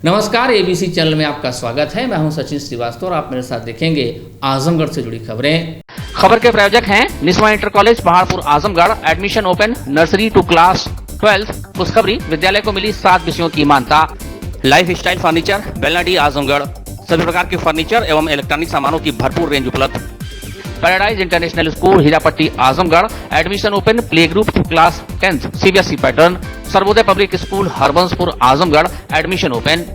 नमस्कार, ABC channel में आपका स्वागत है। मैं हूं सचिन श्रीवास्तव और आप मेरे साथ देखेंगे आजमगढ़ से जुड़ी खबरें। खबर के प्रायोजक हैं Niswa inter college Paharpur Azamgarh. Admission open, nursery to class 12। खुशखबरी, विद्यालय को मिली 7 विषयों की मान्यता। Life style furniture, Belnadi Azamgarh. सभी प्रकार के फर्नीचर एवं इलेक्ट्रॉनिक सामानों की भरपूर रेंज उपलब्ध। Paradise international school Hirapatti Azamgarh. Admission open, play group to class 10 CBSE pattern. Sarvodaya public school Harbanspur Azamgarh. Admission open.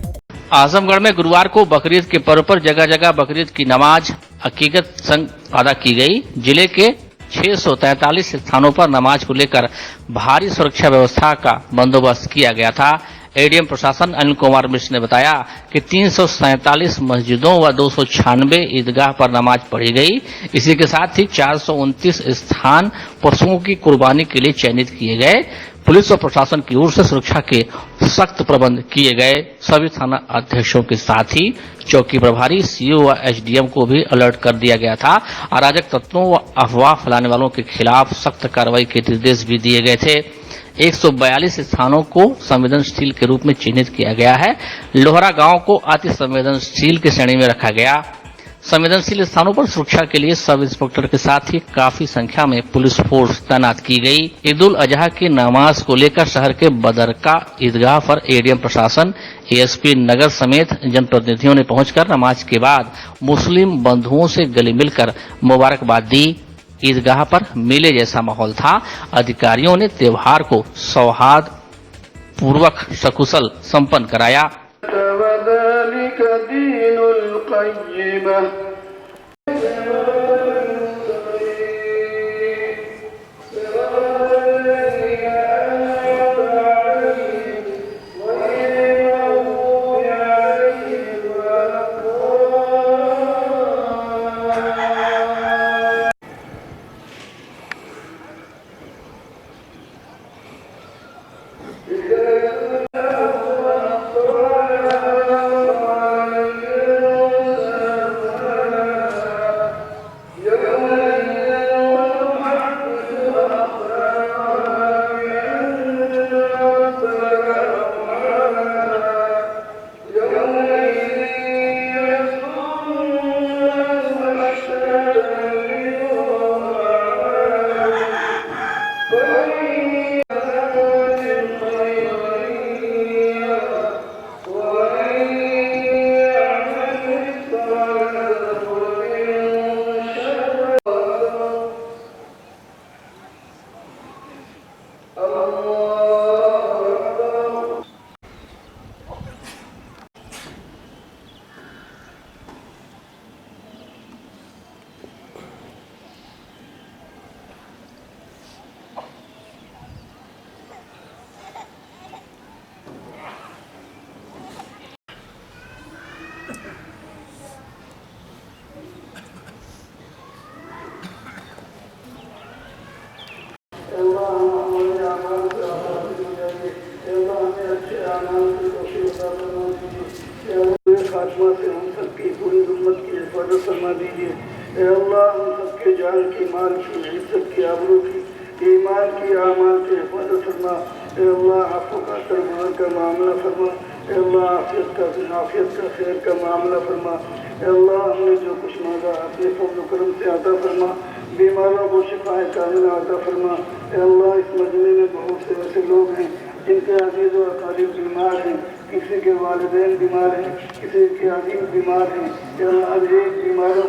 Azamgarh में गुरुवार को बकरीद के पर्व पर जगह जगह बकरीद की नमाज अकीकत संग अदा की गई। जिले के 643 स्थानों पर नमाज को लेकर भारी सुरक्षा व्यवस्था का बंदोबस्त किया गया था। एडीएम प्रशासन अनिल कुमार मिश्र ने बताया कि 347 मस्जिदों व 296 ईदगाह पर नमाज पढ़ी गई। इसी के साथ ही 429 स्थान पशुओं की कुर्बानी के लिए चयनित किए गए। पुलिस और प्रशासन की ओर से सुरक्षा के सख्त प्रबंध किए गए। सभी थाना अध्यक्षों के साथ ही चौकी प्रभारी, सीओ व एसडीएम को भी अलर्ट कर दिया गया था। अराजक तत्वों व अफवाह फैलाने वालों के खिलाफ सख्त कार्रवाई के निर्देश भी दिए गए थे। 142 स्थानों को संवेदनशील के रूप में चिन्हित किया गया है। लोहरा गांव को अति संवेदनशील की श्रेणी में रखा गया। संवेदनशील स्थानों पर सुरक्षा के लिए सब इंस्पेक्टर के साथ ही काफी संख्या में पुलिस फोर्स तैनात की गई। ईद उल अजहा की नमाज को लेकर शहर के बदरका ईदगाह पर एडीएम प्रशासन, एएसपी नगर समेत जनप्रतिनिधियों ने पहुंचकर नमाज के बाद मुस्लिम बंधुओं से गले मिलकर मुबारकबाद दी। ईदगाह पर मेले जैसा माहौल था। अधिकारियों ने त्योहार को सौहार्द पूर्वक सकुशल संपन्न कराया। खात्मा से हम सबकी पूरी उम्मत की हिफाजत फरमा दीजिए। अल्लाह हम सबके जान की, माल की, इज्जत की, आबरू की, ईमान की, आमाल की हिफाजत फरमा। अल्लाह आफू का तरमान का मामला फरमा। अल्लाह आफियत का खैर का मामला फरमा। अल्लाह हमने जो कुछ मांगा अपने फजल करम से अता फरमा। बीमारों को शिफाए कामिला अता फरमा। अल्लाह इस मजमे में बहुत से ऐसे लोग हैं जिनके अजीज और अकारीब बीमार हैं, किसी के वालिदैन बीमार हैं, किसी के अजीज बीमार हैं। अल्लाह हर एक बीमारों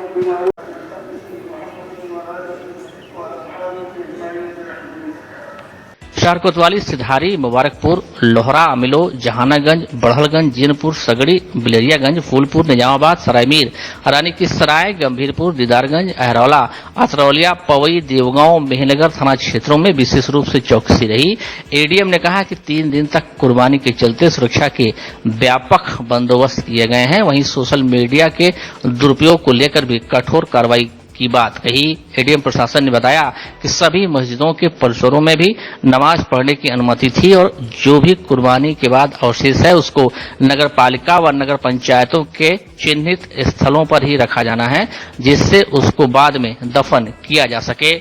शहर कोतवाली, सिधारी, मुबारकपुर, लोहरा, अमिलो, जहानागंज, बढ़लगंज, जीनपुर, सगड़ी, बिलरियागंज, फूलपुर, निजामाबाद, सरायमीर, रानी की सराय, गंभीरपुर, दीदारगंज, अहरौला, असरौलिया, पवई, देवगांव, मेहनगर थाना क्षेत्रों में विशेष रूप से चौकसी रही। एडीएम ने कहा कि 3 दिन तक कुर्बानी के चलते सुरक्षा के व्यापक बंदोबस्त किए गए हैं। वहीं सोशल मीडिया के दुरुपयोग को लेकर भी कठोर कार्रवाई की बात कही। एडीएम प्रशासन ने बताया कि सभी मस्जिदों के परिसरों में भी नमाज पढ़ने की अनुमति थी और जो भी कुर्बानी के बाद अवशेष है उसको नगर पालिका व नगर पंचायतों के चिन्हित स्थलों पर ही रखा जाना है, जिससे उसको बाद में दफन किया जा सके।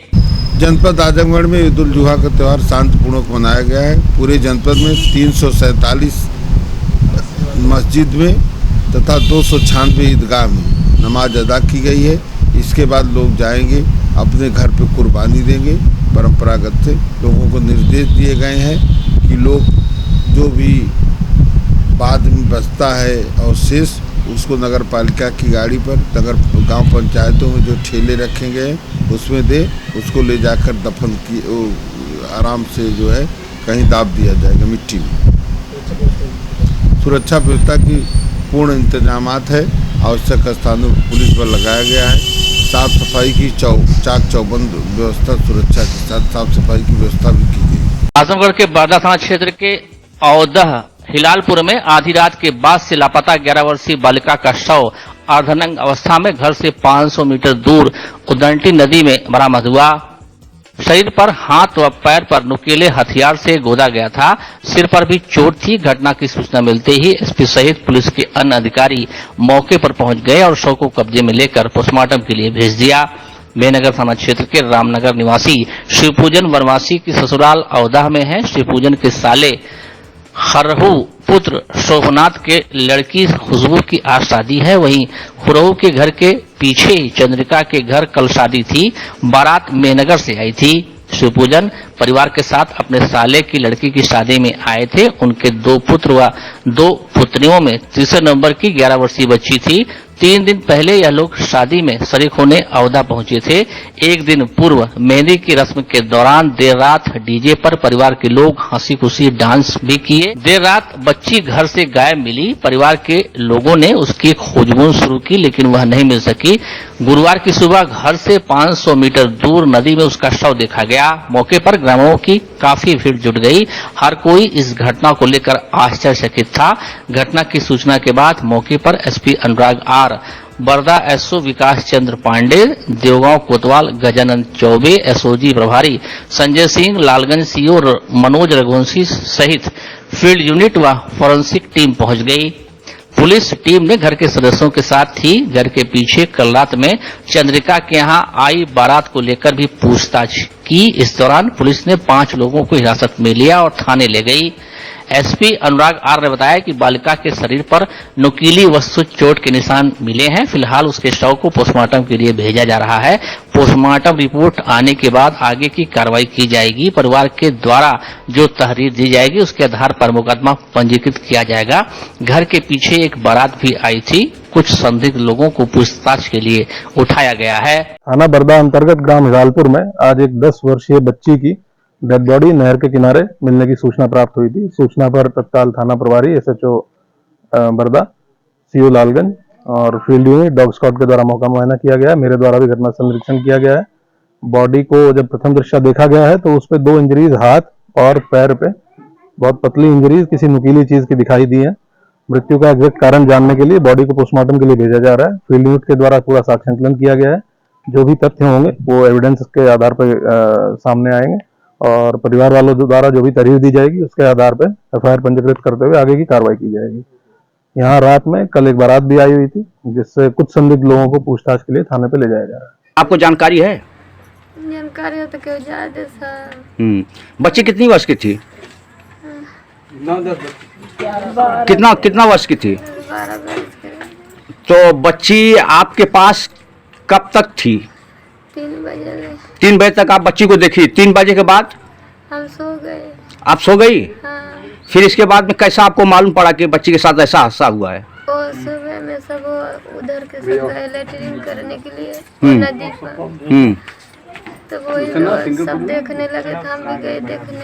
जनपद आजमगढ़ में ईद उल जुहा का त्यौहार शांतिपूर्वक मनाया गया है। पूरे जनपद में 347 मस्जिद में तथा 296 ईदगाह में नमाज अदा की गई है। इसके बाद लोग जाएंगे अपने घर पे कुर्बानी देंगे। परंपरागत से लोगों को निर्देश दिए गए हैं कि लोग जो भी बाद में बचता है और शेष उसको नगर पालिका की गाड़ी पर नगर गांव पंचायतों में जो ठेले रखे गए हैं उसमें दे, उसको ले जाकर दफन की आराम से जो है कहीं दाब दिया जाएगा मिट्टी में। सुरक्षा व्यवस्था की पूर्ण इंतजामात है। आवश्यक स्थानों पर पुलिस बल लगाया गया है। साफ सफाई की चाक चौबंद व्यवस्था सुरक्षा के साथ साफ सफाई की व्यवस्था भी की गई। आजमगढ़ के बरदा थाना क्षेत्र के औदह हिलालपुर में आधी रात के बाद से लापता 11 वर्षीय बालिका का शव अर्धनग्न अवस्था में घर से 500 मीटर दूर उदंती नदी में बरामद हुआ। शरीर पर हाथ व पैर पर नुकीले हथियार से गोदा गया था। सिर पर भी चोट थी। घटना की सूचना मिलते ही एसपी सहित पुलिस के अन्य अधिकारी मौके पर पहुंच गए और शव को कब्जे में लेकर पोस्टमार्टम के लिए भेज दिया। बेनगर थाना क्षेत्र के रामनगर निवासी शिवपूजन वनवासी की ससुराल औदाह में है। शिवपूजन के साले खरहू पुत्र शोभनाथ के लड़की खुशबू की आज शादी है। वहीं खुरहू के घर के पीछे चंद्रिका के घर कल शादी थी। बारात मेनगर से आई थी। शिवपूजन परिवार के साथ अपने साले की लड़की की शादी में आए थे। उनके 2 पुत्र व 2 पुत्रियों में तीसरे नंबर की 11 वर्षीय बच्ची थी। 3 दिन पहले यह लोग शादी में शरीक होने औदा पहुंचे थे। एक दिन पूर्व मेहंदी की रस्म के दौरान देर रात डीजे पर परिवार के लोग हंसी खुशी डांस भी किए। देर रात बच्ची घर से गायब मिली। परिवार के लोगों ने उसकी खोजबीन शुरू की लेकिन वह नहीं मिल सकी। गुरुवार की सुबह घर से 500 मीटर दूर नदी में उसका शव देखा गया। मौके पर ग्रामीणों की काफी भीड़ जुट गई। हर कोई इस घटना को लेकर आश्चर्यचकित था। घटना की सूचना के बाद मौके पर SP Anurag R, Barda SO Vikas Chandra Pande, Devgaon कोतवाल गजानंद चौबे, एसओजी प्रभारी संजय सिंह, लालगंज सीओ मनोज रघुवंशी सहित फील्ड यूनिट व फॉरेंसिक टीम पहुंच गई। पुलिस टीम ने घर के सदस्यों के साथ थी। घर के पीछे कल रात में चंद्रिका के यहां आई बारात को लेकर भी पूछताछ की। इस दौरान पुलिस ने 5 लोगों को हिरासत में लिया और थाने ले गई। एसपी अनुराग आर ने बताया कि बालिका के शरीर पर नुकीली वस्तु चोट के निशान मिले हैं। फिलहाल उसके शव को पोस्टमार्टम के लिए भेजा जा रहा है। पोस्टमार्टम रिपोर्ट आने के बाद आगे की कार्रवाई की जाएगी। परिवार के द्वारा जो तहरीर दी जाएगी उसके आधार पर मुकदमा पंजीकृत किया जाएगा। घर के पीछे एक बारात भी आई थी। कुछ संदिग्ध लोगों को पूछताछ के लिए उठाया गया है। थाना बरदा अंतर्गत ग्राम हिलालपुर में आज एक 10 वर्षीय बच्ची की डेड बॉडी नहर के किनारे मिलने की सूचना प्राप्त हुई थी। सूचना पर तत्काल थाना प्रभारी एसएचओ बरदा, सीओ लालगंज और फील्ड यूनिट डॉग स्क्वाड के द्वारा मौका मुआयना किया गया है। मेरे द्वारा भी घटना स्थल निरीक्षण किया गया है। बॉडी को जब प्रथम दृष्टया देखा गया है तो उस पे 2 इंजरीज हाथ और पैर पे, बहुत पतली इंजरीज किसी नुकीली चीज की दिखाई दी है। मृत्यु का एग्जैक्ट कारण जानने के लिए बॉडी को पोस्टमार्टम के लिए भेजा जा रहा है। फील्ड यूनिट के द्वारा पूरा साक्ष्य संकलन किया गया है। जो भी तथ्य होंगे वो एविडेंस के आधार पर सामने आएंगे और परिवार वालों द्वारा जो भी तहरीर दी जाएगी उसके आधार पर एफआईआर पंजीकृत करते हुए आगे की कार्रवाई की जाएगी। यहाँ रात में कल एक बारात भी आई हुई थी जिससे कुछ संदिग्ध लोगों को पूछताछ के लिए थाने पे ले जाया जा रहा है। आपको जानकारी है? जानकारी हो तो क्यों जा दे सर। बच्ची कितनी वर्ष की थी? 9-10 कितना वर्ष की थी? 12 वर्ष की। तो बच्ची आपके पास कब तक थी? 3 बजे। 3 बजे तक आप बच्ची को देखी। 3 बजे के बाद हम सो गए। आप सो गई? हाँ। फिर इसके बाद में कैसा आपको मालूम पड़ा कि बच्ची के साथ ऐसा हादसा हुआ है? वो सुबह में सब उधर के सब गए लैट्रिन करने के लिए नदी पर। तब वही लोग सब देखने लगे तो हम भी गए देखने।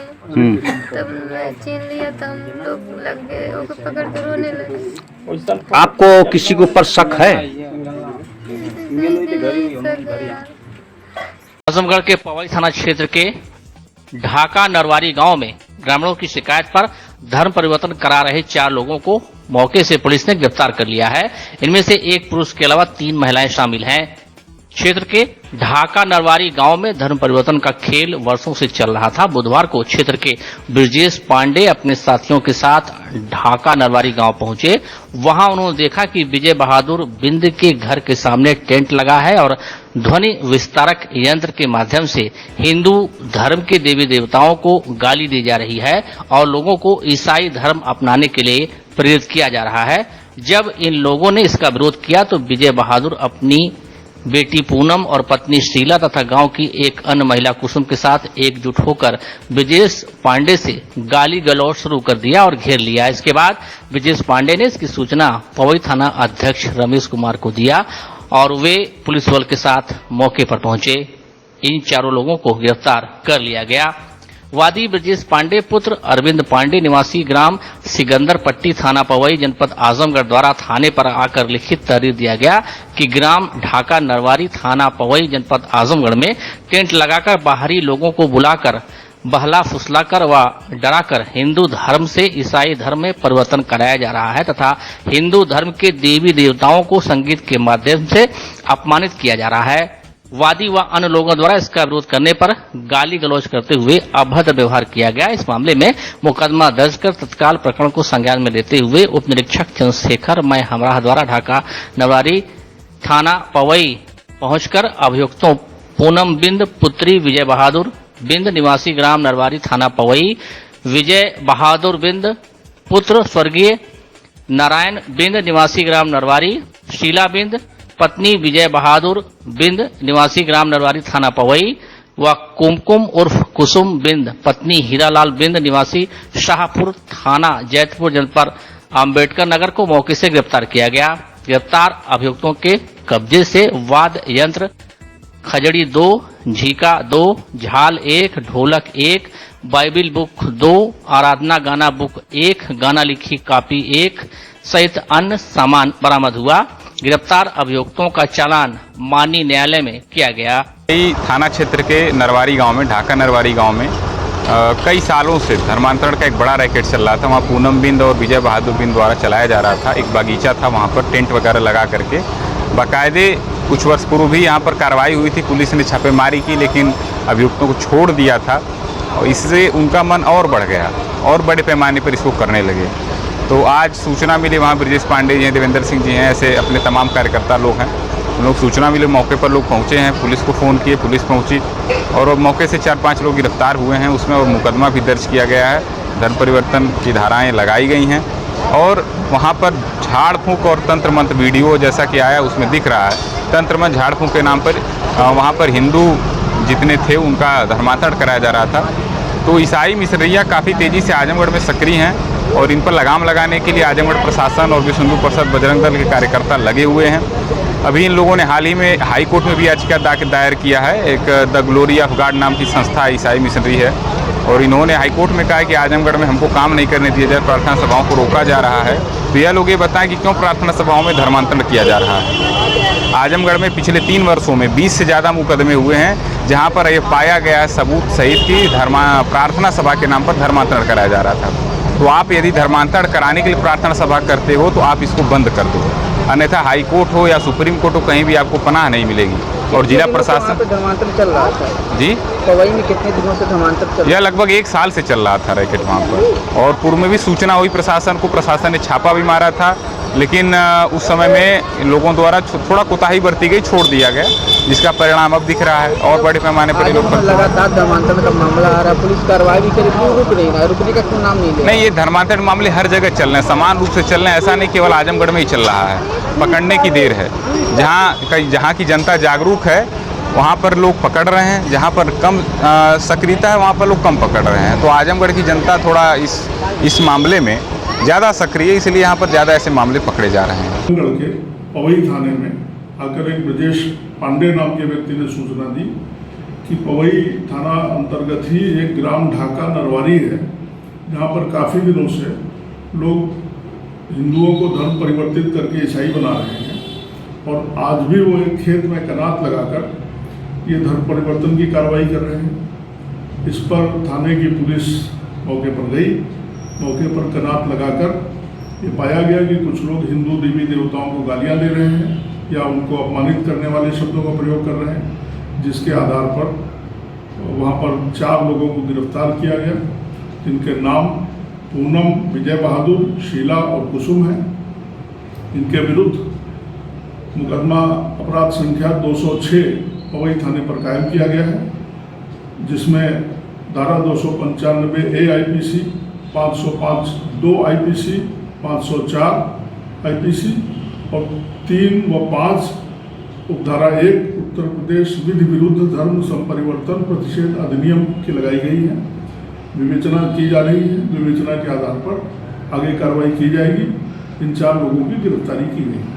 तब मैं छीन लिया तो हम लोग लग गए ओके पकड़ के रोने लगे। आपको किसी के ऊपर शक है? आजमगढ़ के पवई थाना क्षेत्र के ढाका नरवारी गांव में ग्रामीणों की शिकायत पर धर्म परिवर्तन करा रहे 4 लोगों को मौके से पुलिस ने गिरफ्तार कर लिया है। इनमें से 1 पुरुष के अलावा 3 महिलाएं शामिल हैं। क्षेत्र के ढाका नरवारी गांव में धर्म परिवर्तन का खेल वर्षों से चल रहा था। बुधवार को क्षेत्र के ब्रजेश पांडे अपने साथियों के साथ ढाका नरवारी गांव पहुंचे। वहां उन्होंने देखा कि विजय बहादुर बिंद के घर के सामने टेंट लगा है और ध्वनि विस्तारक यंत्र के माध्यम से हिंदू धर्म के देवी देवताओं को गाली दी जा रही है और लोगों को ईसाई धर्म अपनाने के लिए प्रेरित किया जा रहा है। जब इन लोगों ने इसका विरोध किया तो विजय बहादुर अपनी बेटी पूनम और पत्नी शीला तथा गांव की एक अन्य महिला कुसुम के साथ एकजुट होकर विजेश पांडे से गाली गलौज शुरू कर दिया और घेर लिया। इसके बाद विजेश पांडे ने इसकी सूचना पवई थाना अध्यक्ष रमेश कुमार को दिया और वे पुलिस बल के साथ मौके पर पहुंचे। इन चारों लोगों को गिरफ्तार कर लिया गया। वादी ब्रजेश पांडे पुत्र अरविंद पांडे निवासी ग्राम सिकंदर पट्टी थाना पवई जनपद आजमगढ़ द्वारा थाने पर आकर लिखित तहरीर दिया गया कि ग्राम ढाका नरवारी थाना पवई जनपद आजमगढ़ में टेंट लगाकर बाहरी लोगों को बुलाकर बहला फुसलाकर व डराकर हिंदू धर्म से ईसाई धर्म में परिवर्तन कराया जा रहा है तथा हिंदू धर्म के देवी देवताओं को संगीत के माध्यम से अपमानित किया जा रहा है। वादी व अन्य लोगों द्वारा इसका विरोध करने पर गाली गलौज करते हुए अभद्र व्यवहार किया गया। इस मामले में मुकदमा दर्ज कर तत्काल प्रकरण को संज्ञान में लेते हुए उप निरीक्षक चंद्रशेखर मय हमराह द्वारा ढाका नरवारी थाना पवई पहुंचकर अभियुक्तों पूनम बिंद पुत्री विजय बहादुर बिंद निवासी ग्राम नरवारी थाना पवई, विजय बहादुर बिंद पुत्र स्वर्गीय नारायण बिंद निवासी ग्राम नरवारी, शीला बिंद पत्नी विजय बहादुर बिंद निवासी ग्राम नरवारी थाना पवई व कुमकुम उर्फ कुसुम बिंद पत्नी हीरालाल बिंद निवासी शाहपुर थाना जैतपुर जनपद अंबेडकर नगर को मौके से गिरफ्तार किया गया। गिरफ्तार अभियुक्तों के कब्जे से वाद्य यंत्र खजड़ी 2, झीका 2, झाल 1, ढोलक 1, बाइबिल बुक 2, आराधना गाना बुक 1, गाना लिखी कॉपी 1 सहित अन्य सामान बरामद हुआ। गिरफ्तार अभियुक्तों का चालान माननीय न्यायालय में किया गया। थाना क्षेत्र के नरवारी गांव में ढाका नरवारी गांव में कई सालों से धर्मांतरण का एक बड़ा रैकेट चल रहा था। वहाँ पूनम बिंद और विजय बहादुर बिंद द्वारा चलाया जा रहा था। एक बागीचा था, वहाँ पर टेंट वगैरह लगा करके बाकायदे कुछ वर्ष पूर्व भी यहाँ पर कार्रवाई हुई थी। पुलिस ने छापेमारी की लेकिन अभियुक्तों को छोड़ दिया था और इससे उनका मन और बढ़ गया और बड़े पैमाने पर इसको करने लगे। तो आज सूचना मिली, वहाँ ब्रजेश पांडे जी हैं, देवेंद्र सिंह जी हैं, ऐसे अपने तमाम कार्यकर्ता लोग हैं। उन लोग सूचना मिले, मौके पर लोग पहुँचे हैं, पुलिस को फ़ोन किए, पुलिस पहुँची और मौके से 4-5 लोग गिरफ्तार हुए हैं उसमें और मुकदमा भी दर्ज किया गया है। धर्म परिवर्तन की धाराएँ लगाई गई हैं और वहाँ पर झाड़ फूँक और तंत्र मंत्र वीडियो जैसा कि आया उसमें दिख रहा है। तंत्र मंत्र झाड़ फूँक के नाम पर वहाँ पर हिंदू जितने थे उनका धर्मांतरण कराया जा रहा था। तो ईसाई मिशनरियाँ काफ़ी तेज़ी से आजमगढ़ में सक्रिय हैं और इन पर लगाम लगाने के लिए आजमगढ़ प्रशासन और विश्व हिंदू परिषद बजरंग दल के कार्यकर्ता लगे हुए हैं। अभी इन लोगों ने हाल ही में हाई कोर्ट में भी याचिका दायर किया है। एक द ग्लोरी ऑफ गॉड नाम की संस्था ईसाई मिशनरी है और इन्होंने हाई कोर्ट में कहा है कि आजमगढ़ में हमको काम नहीं करने दिया जाए, प्रार्थना सभाओं को रोका जा रहा है। तो यह लोग ये बताएं कि क्यों प्रार्थना सभाओं में धर्मांतरण किया जा रहा है। आजमगढ़ में पिछले 3 वर्षों में 20 से ज़्यादा मुकदमे हुए हैं जहाँ पर यह पाया गया है सबूत सहित कि प्रार्थना सभा के नाम पर धर्मांतरण कराया जा रहा था। तो आप यदि धर्मांतरण कराने के लिए प्रार्थना सभा करते हो तो आप इसको बंद कर दो, अन्यथा हाई कोर्ट हो या सुप्रीम कोर्ट हो कहीं भी आपको पनाह नहीं मिलेगी। और जिला प्रशासन धर्मांतरण चल रहा था जी पवई में कितने दिनों से धर्मांतरण चल? यह लगभग 1 साल से चल रहा था रैकेट वहाँ पर और पूर्व में भी सूचना हुई प्रशासन को, प्रशासन ने छापा भी मारा था लेकिन उस समय में लोगों द्वारा थोड़ा कोताही बरती गई, छोड़ दिया गया, जिसका परिणाम अब दिख रहा है और बड़े पैमाने पर लगातार धर्मांतरण का मामला आ रहा है। पुलिस कार्रवाई भी करे, क्यों रुक नहीं रहा? रुकने का क्यों नाम नहीं ले? नहीं, ये धर्मांतरण मामले हर जगह चल रहे हैं, समान रूप से चल रहे हैं। ऐसा नहीं केवल आजमगढ़ में ही चल रहा है, पकड़ने की देर है। जहाँ की जनता जागरूक है वहाँ पर लोग पकड़ रहे हैं, जहाँ पर कम सक्रियता है वहाँ पर लोग कम पकड़ रहे हैं। तो आजमगढ़ की जनता थोड़ा इस मामले में ज़्यादा सक्रिय है, इसलिए यहाँ पर ज़्यादा ऐसे मामले पकड़े जा रहे हैं। आजमगढ़ के पवई थाने में आकर एक ब्रजेश पांडे नाम के व्यक्ति ने सूचना दी कि पवई थाना अंतर्गत ही एक ग्राम ढाका नरवारी है जहाँ पर काफ़ी दिनों से लोग हिंदुओं को धर्म परिवर्तित करके ईसाई बना रहे हैं और आज भी वो एक खेत में कनात लगाकर ये धर्म परिवर्तन की कार्रवाई कर रहे हैं। इस पर थाने की पुलिस मौके पर गई, मौके पर कनात लगाकर ये पाया गया कि कुछ लोग हिंदू देवी देवताओं को गालियां दे रहे हैं या उनको अपमानित करने वाले शब्दों का प्रयोग कर रहे हैं, जिसके आधार पर वहाँ पर 4 लोगों को गिरफ्तार किया गया, जिनके नाम पूनम, विजय बहादुर, शीला और कुसुम है। इनके विरुद्ध मुकदमा अपराध संख्या 206 पवई थाने पर कायम किया गया है, जिसमें धारा 295 A IPC, 505 2 IPC 504 IPC और 3 व 5 उपधारा 1 उत्तर प्रदेश विधि विरुद्ध धर्म संपरिवर्तन प्रतिषेध अधिनियम की लगाई गई है। विवेचना की जा रही है। विवेचना के आधार पर आगे कार्रवाई की जाएगी। इन 4 लोगों की गिरफ्तारी की गई है।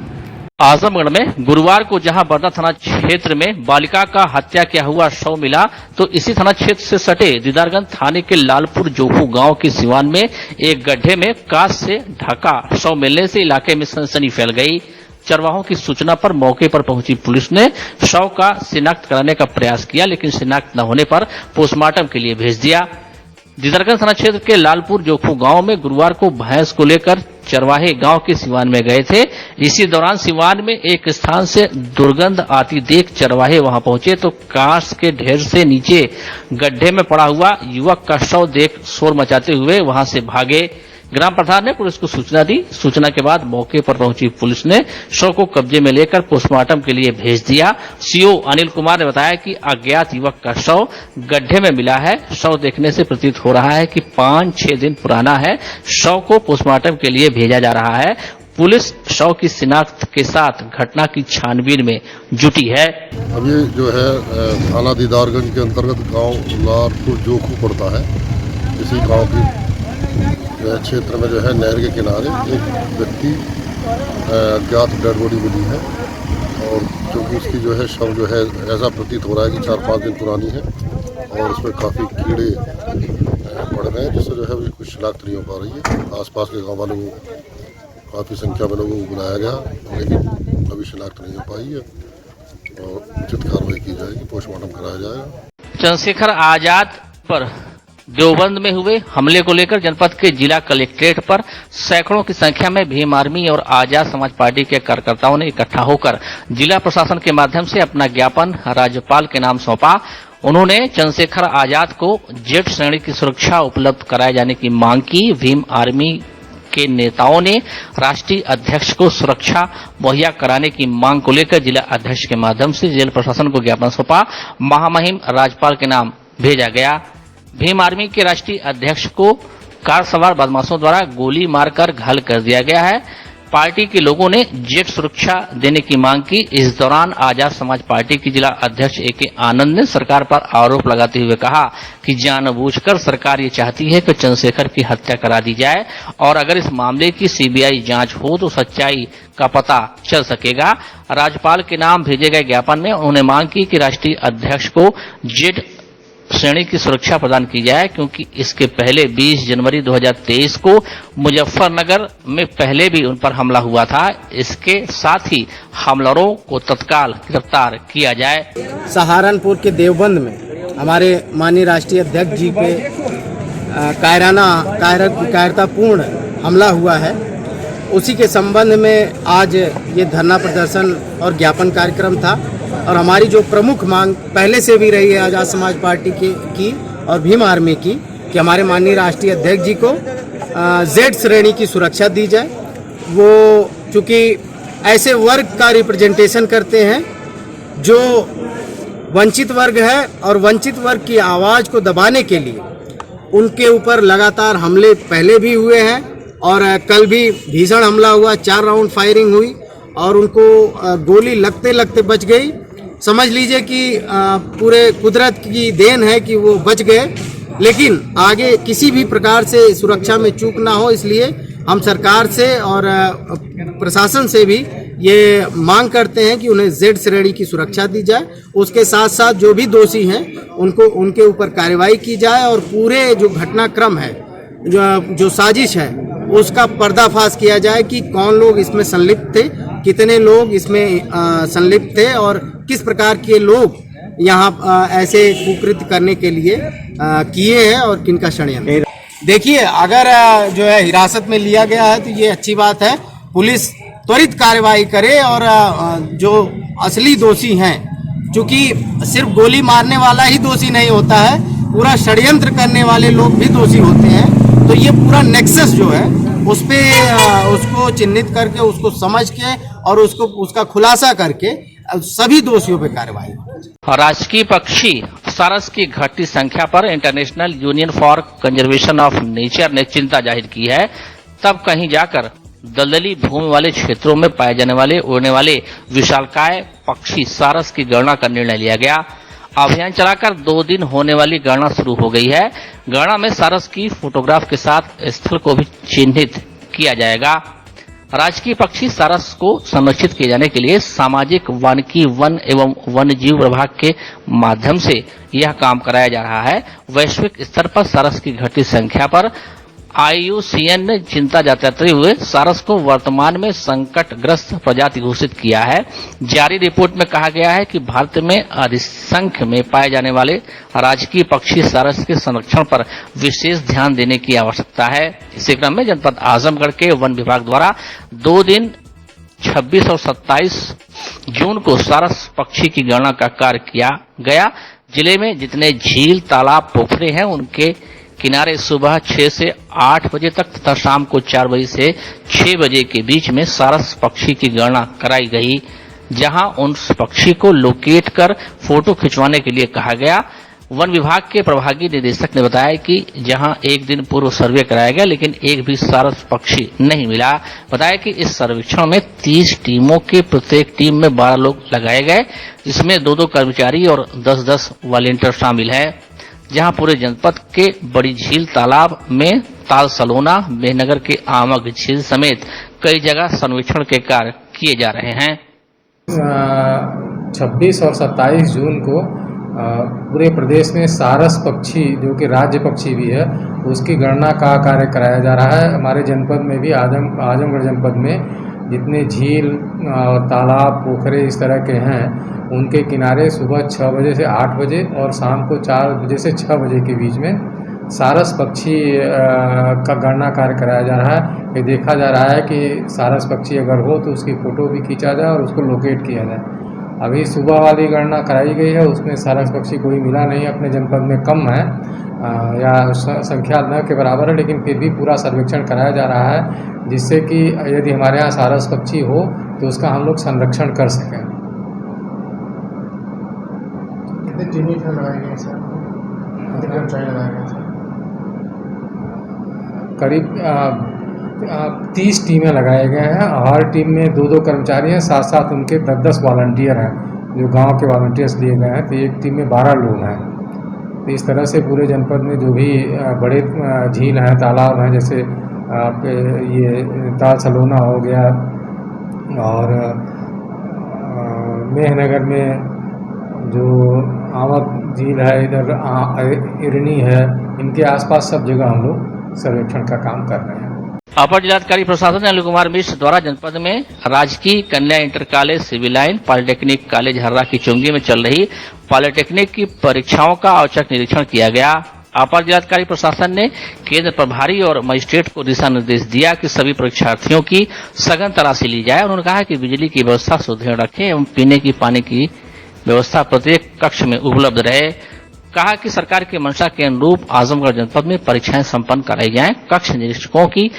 आजमगढ़ में गुरुवार को जहां बरदा थाना क्षेत्र में बालिका का हत्या किया हुआ शव मिला, तो इसी थाना क्षेत्र से सटे दीदारगंज थाने के लालपुर जोखू गांव के सिवान में एक गड्ढे में कांच से ढका शव मिलने से इलाके में सनसनी फैल गई। चरवाहों की सूचना पर मौके पर पहुंची पुलिस ने शव का शिनाख्त कराने का प्रयास किया, लेकिन शिनाख्त न होने पर पोस्टमार्टम के लिए भेज दिया। दीदारगंज थाना क्षेत्र के लालपुर जोखू गांव में गुरुवार को भैंस को लेकर चरवाहे गांव के सिवान में गए थे। इसी दौरान सिवान में एक स्थान से दुर्गंध आती देख चरवाहे वहां पहुंचे तो कांच के ढेर से नीचे गड्ढे में पड़ा हुआ युवक का शव देख शोर मचाते हुए वहां से भागे। ग्राम प्रधान ने पुलिस को सूचना दी। सूचना के बाद मौके पर पहुंची पुलिस ने शव को कब्जे में लेकर पोस्टमार्टम के लिए भेज दिया। सीओ अनिल कुमार ने बताया कि अज्ञात युवक का शव गड्ढे में मिला है। शव देखने से प्रतीत हो रहा है कि 5-6 दिन पुराना है। शव को पोस्टमार्टम के लिए भेजा जा रहा है। पुलिस शव की शिनाख्त के साथ घटना की छानबीन में जुटी है। अब ये जो है थाना दीदारगंज के अंतर्गत गांव लालपुर जोखू पड़ता है। इसी गांव की क्षेत्र में जो है नहर के किनारे एक व्यक्ति अज्ञात डेड बॉडी मिली है और क्योंकि उसकी जो है शव जो है ऐसा प्रतीत हो रहा है कि 4-5 दिन पुरानी है और उसमें काफ़ी कीड़े पड़ गए हैं, जिससे जो है कुछ शिनाख्त नहीं हो पा रही है। आसपास के गाँव वालों को काफ़ी संख्या में लोगों को बुलाया गया, लेकिन अभी शिनाख्त नहीं हो पाई है और उचित कार्रवाई की जाएगी, पोस्टमार्टम कराया जाएगा। चंद्रशेखर आजाद पर देवबंद में हुए हमले को लेकर जनपद के जिला कलेक्ट्रेट पर सैकड़ों की संख्या में भीम आर्मी और आजाद समाज पार्टी के कार्यकर्ताओं ने इकट्ठा होकर जिला प्रशासन के माध्यम से अपना ज्ञापन राज्यपाल के नाम सौंपा। उन्होंने चंद्रशेखर आजाद को जेड श्रेणी की सुरक्षा उपलब्ध कराए जाने की मांग की। भीम आर्मी के नेताओं ने राष्ट्रीय अध्यक्ष को सुरक्षा मुहैया कराने की मांग को लेकर जिला अध्यक्ष के माध्यम से जेल प्रशासन को ज्ञापन सौंपा। महामहिम राज्यपाल के नाम भेजा गया। भीम आर्मी के राष्ट्रीय अध्यक्ष को कार सवार बदमाशों द्वारा गोली मारकर घायल कर दिया गया है। पार्टी के लोगों ने जेट सुरक्षा देने की मांग की। इस दौरान आजाद समाज पार्टी की जिला अध्यक्ष AK आनंद ने सरकार पर आरोप लगाते हुए कहा कि जानबूझकर सरकार ये चाहती है कि चंद्रशेखर की हत्या करा दी जाए और अगर इस मामले की CBI जांच हो तो सच्चाई का पता चल सकेगा। राज्यपाल के नाम भेजे गए ज्ञापन में उन्होंने मांग की कि राष्ट्रीय अध्यक्ष को जेड श्रेणी की सुरक्षा प्रदान की जाए, क्योंकि इसके पहले 20 जनवरी 2023 को मुजफ्फरनगर में पहले भी उन पर हमला हुआ था। इसके साथ ही हमलावरों को तत्काल गिरफ्तार किया जाए। सहारनपुर के देवबंद में हमारे माननीय राष्ट्रीय अध्यक्ष जी पे कायरतापूर्ण हमला हुआ है। उसी के संबंध में आज ये धरना प्रदर्शन और ज्ञापन कार्यक्रम था और हमारी जो प्रमुख मांग पहले से भी रही है आजाद समाज पार्टी की और भीम आर्मी की कि हमारे माननीय राष्ट्रीय अध्यक्ष जी को जेड श्रेणी की सुरक्षा दी जाए। वो चूँकि ऐसे वर्ग का रिप्रेजेंटेशन करते हैं जो वंचित वर्ग है और वंचित वर्ग की आवाज़ को दबाने के लिए उनके ऊपर लगातार हमले पहले भी हुए हैं और कल भी भीषण हमला हुआ, 4 राउंड फायरिंग हुई और उनको गोली लगते लगते बच गई। समझ लीजिए कि पूरे कुदरत की देन है कि वो बच गए, लेकिन आगे किसी भी प्रकार से सुरक्षा में चूक ना हो, इसलिए हम सरकार से और प्रशासन से भी ये मांग करते हैं कि उन्हें जेड श्रेणी की सुरक्षा दी जाए। उसके साथ साथ जो भी दोषी हैं उनको उनके ऊपर कार्रवाई की जाए और पूरे जो घटनाक्रम है, जो साजिश है, उसका पर्दाफाश किया जाए कि कौन लोग इसमें संलिप्त थे, कितने लोग इसमें संलिप्त थे और किस प्रकार के लोग यहाँ ऐसे कुकृत्य करने के लिए किए हैं और किनका षड्यंत्र। देखिए, अगर जो है हिरासत में लिया गया है तो ये अच्छी बात है। पुलिस त्वरित कार्रवाई करे और जो असली दोषी हैं, क्योंकि सिर्फ गोली मारने वाला ही दोषी नहीं होता है, पूरा षड्यंत्र करने वाले लोग भी दोषी होते हैं। तो ये पूरा नेक्सस जो है उस पे उसको चिन्हित करके, उसको समझ के और उसका खुलासा करके सभी दोषियों पे कार्रवाई। राजकीय पक्षी सारस की घटती संख्या पर international union for conservation of nature ने चिंता जाहिर की है। तब कहीं जाकर दलदली भूमि वाले क्षेत्रों में पाए जाने वाले उड़ने वाले विशालकाय पक्षी सारस की गणना का निर्णय लिया गया। अभियान चलाकर 2 दिन होने वाली गणना शुरू हो गई है। गणना में सारस की फोटोग्राफ के साथ स्थल को भी चिन्हित किया जाएगा। राजकीय पक्षी सारस को संरक्षित किए जाने के लिए सामाजिक वानिकी वन एवं वन्य जीव विभाग के माध्यम से यह काम कराया जा रहा है। वैश्विक स्तर पर सारस की घटती संख्या पर IUCN ने चिंता जताते हुए सारस को वर्तमान में संकटग्रस्त प्रजाति घोषित किया है। जारी रिपोर्ट में कहा गया है कि भारत में अधिसंख्य में पाए जाने वाले राजकीय पक्षी सारस के संरक्षण पर विशेष ध्यान देने की आवश्यकता है। इसी क्रम में जनपद आजमगढ़ के वन विभाग द्वारा 2 दिन 26 और 27 जून को सारस पक्षी की गणना का कार्य किया गया। जिले में जितने झील, तालाब, पोखरे हैं उनके किनारे सुबह 6 से 8 बजे तक तथा शाम को 4 बजे से 6 बजे के बीच में सारस पक्षी की गणना कराई गई, जहां उस पक्षी को लोकेट कर फोटो खिंचवाने के लिए कहा गया। वन विभाग के प्रभागी निदेशक ने बताया कि जहां 1 दिन पूर्व सर्वे कराया गया लेकिन एक भी सारस पक्षी नहीं मिला। बताया कि इस सर्वेक्षण में 30 टीमों के प्रत्येक टीम में 12 लोग लगाए गए, जिसमें 2-2 कर्मचारी और 10-10 वॉलेंटियर शामिल हैं। जहां पूरे जनपद के बड़ी झील तालाब में ताल सलोना, मेहनगर के आमक झील समेत कई जगह सर्वेक्षण के कार्य किए जा रहे हैं। 26 और 27 जून को पूरे प्रदेश में सारस पक्षी जो कि राज्य पक्षी भी है उसकी गणना का कार्य कराया जा रहा है। हमारे जनपद में भी आजमगढ़ जनपद में जितने झील और तालाब, पोखरे इस तरह के हैं उनके किनारे सुबह 6 बजे से 8 बजे और शाम को 4 बजे से 6 बजे के बीच में सारस पक्षी का गणना कार्य कराया जा रहा है। ये देखा जा रहा है कि सारस पक्षी अगर हो तो उसकी फ़ोटो भी खींचा जाए और उसको लोकेट किया जाए। अभी सुबह वाली गणना कराई गई है, उसमें सारस पक्षी कोई मिला नहीं, अपने जनपद में कम है या संख्या न के बराबर है, लेकिन फिर भी पूरा सर्वेक्षण कराया जा रहा है जिससे कि यदि हमारे यहाँ सारस पक्षी हो तो उसका हम लोग संरक्षण कर सकें। कितने टीमें लगाए गए सर? कितने कर्मचारी लगाए गए सर? करीब 30 टीमें लगाए गए हैं। हर टीम में 2-2 कर्मचारी हैं, साथ साथ उनके 10-10 वॉलंटियर हैं जो गांव के वॉलंटियर्स दिए गए हैं। तो एक टीम में 12 लोग हैं। तो इस तरह से पूरे जनपद में जो भी बड़े झील हैं, तालाब हैं, जैसे आपके ये ताल सलोना हो गया और मेहनगर में जो आमक झील है, इधर इरनी है, इनके आसपास सब जगह हम लोग सर्वेक्षण का काम कर रहे हैं। अपर जिलाधिकारी प्रशासन अनिल कुमार मिश्र द्वारा जनपद में राजकीय कन्या inter college civil line, polytechnic college Harra की चुंगी में चल रही पॉलिटेक्निक की परीक्षाओं का औचक निरीक्षण किया गया। अपर जिलाधिकारी प्रशासन ने केंद्र प्रभारी और मजिस्ट्रेट को दिशा निर्देश दिया कि सभी परीक्षार्थियों की सघन तलाशी ली जाए। उन्होंने कहा कि बिजली की व्यवस्था सुदृढ़ रखें एवं पीने की पानी की व्यवस्था प्रत्येक कक्ष में उपलब्ध रहे। कहा कि सरकार की मंशा के अनुरूप आजमगढ़ जनपद में परीक्षाएं संपन्न कराई जाएं। कक्ष निरीक्षकों की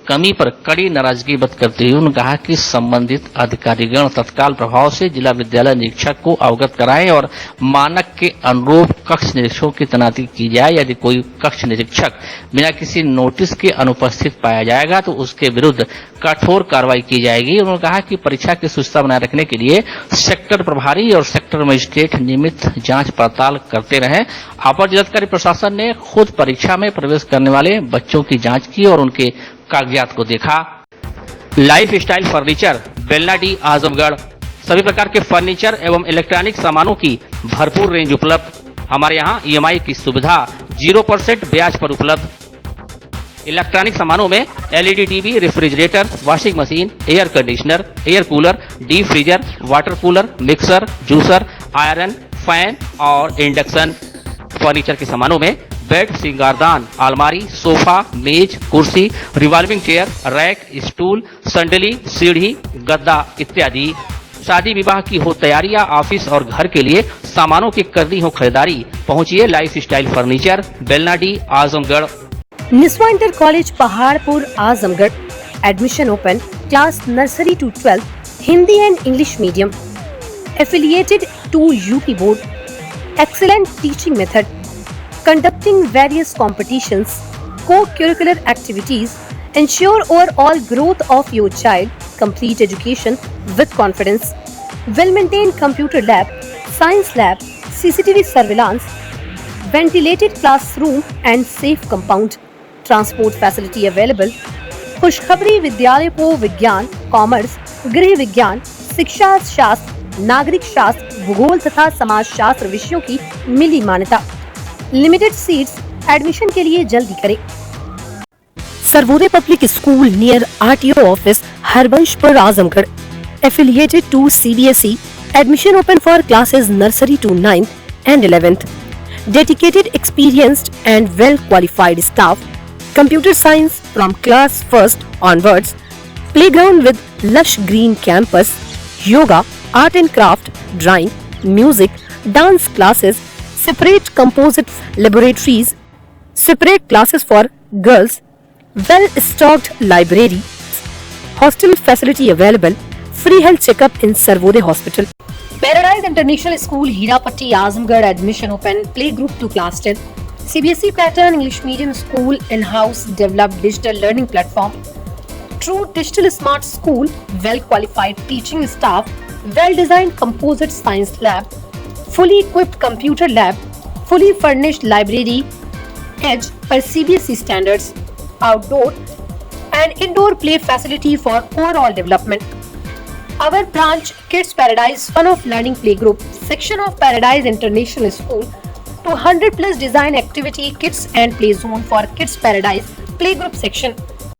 कमी पर कड़ी नाराजगी व्यक्त करते हुए उन्होंने कहा कि संबंधित अधिकारीगण तत्काल प्रभाव से जिला विद्यालय निरीक्षक को अवगत कराएं और मानक के अनुरूप कक्ष निरीक्षकों की तैनाती की जाए। यदि कोई कक्ष निरीक्षक बिना किसी नोटिस के अनुपस्थित पाया जाएगा तो उसके विरुद्ध कठोर कार्रवाई की जाएगी। उन्होंने कहा कि परीक्षा की शुचिता बनाए रखने के लिए सेक्टर प्रभारी और सेक्टर मजिस्ट्रेट नियमित जांच पड़ताल करते रहे। अपर जिलाधिकारी प्रशासन ने खुद परीक्षा में प्रवेश करने वाले बच्चों की जांच की और उनके कागजात को देखा। Life style furniture, Belnadi, Azamgarh. सभी प्रकार के फर्नीचर एवं इलेक्ट्रॉनिक सामानों की भरपूर रेंज उपलब्ध। हमारे यहाँ EMI की सुविधा 0% ब्याज पर उपलब्ध। इलेक्ट्रॉनिक सामानों में LED TV, refrigerator, washing machine, air conditioner, air cooler, deep freezer, water cooler, mixer, juicer, iron, fan और इंडक्शन। फर्नीचर के सामानों में बेड, सिंगारदान, अलमारी, सोफा, मेज, कुर्सी, रिवॉल्विंग चेयर, रैक, स्टूल, संडली, सीढ़ी, गद्दा इत्यादि। शादी विवाह की हो तैयारी या ऑफिस और घर के लिए सामानों की करनी हो खरीदारी, पहुंचिए life style furniture, Belnadi, Azamgarh. Niswa inter college Paharpur, Azamgarh. Admission open. Class nursery to 12, Hindi and English medium. Affiliated to UP बोर्ड। Excellent teaching method. Conducting various competitions, co-curricular activities Ensure overall growth of your child. Complete education with confidence. Well-maintained computer lab, science lab, CCTV surveillance, ventilated classroom and safe compound. Transport facility available. खुशखबरी विद्यालय को विज्ञान, commerce, गृह विज्ञान, शिक्षा शास्त्र, नागरिक शास्त्र, भूगोल तथा समाज शास्त्र विषयों की मिली मान्यता। लिमिटेड सीट्स, एडमिशन के लिए जल्दी करें। Sarvodaya public school near RTO office, Harbanspur, Azamgarh, affiliated to CBSE. Admission open for classes nursery to 9th and 11th. Dedicated, experienced and well qualified staff. Computer science from class 1st onwards. Playground with lush green campus. Yoga, art and craft, drawing, music, dance classes. Separate composite laboratories. Separate classes for girls. Well-stocked library. Hostel facility available. Free health checkup in Sarvodaya Hospital. Paradise International School, Hirapatti, Azamgarh. Admission open. Playgroup to class 10. CBSE pattern English medium school. In-house developed digital learning platform. True digital smart school. Well-qualified teaching staff. Well-designed composite science lab. Fully equipped computer lab. Fully furnished library. Edge per CBSE standards. Outdoor and indoor play facility for overall development. Our branch Kids Paradise Fun of Learning Playgroup section of Paradise International School 200+ design activity kits and play zone for Kids Paradise Playgroup section.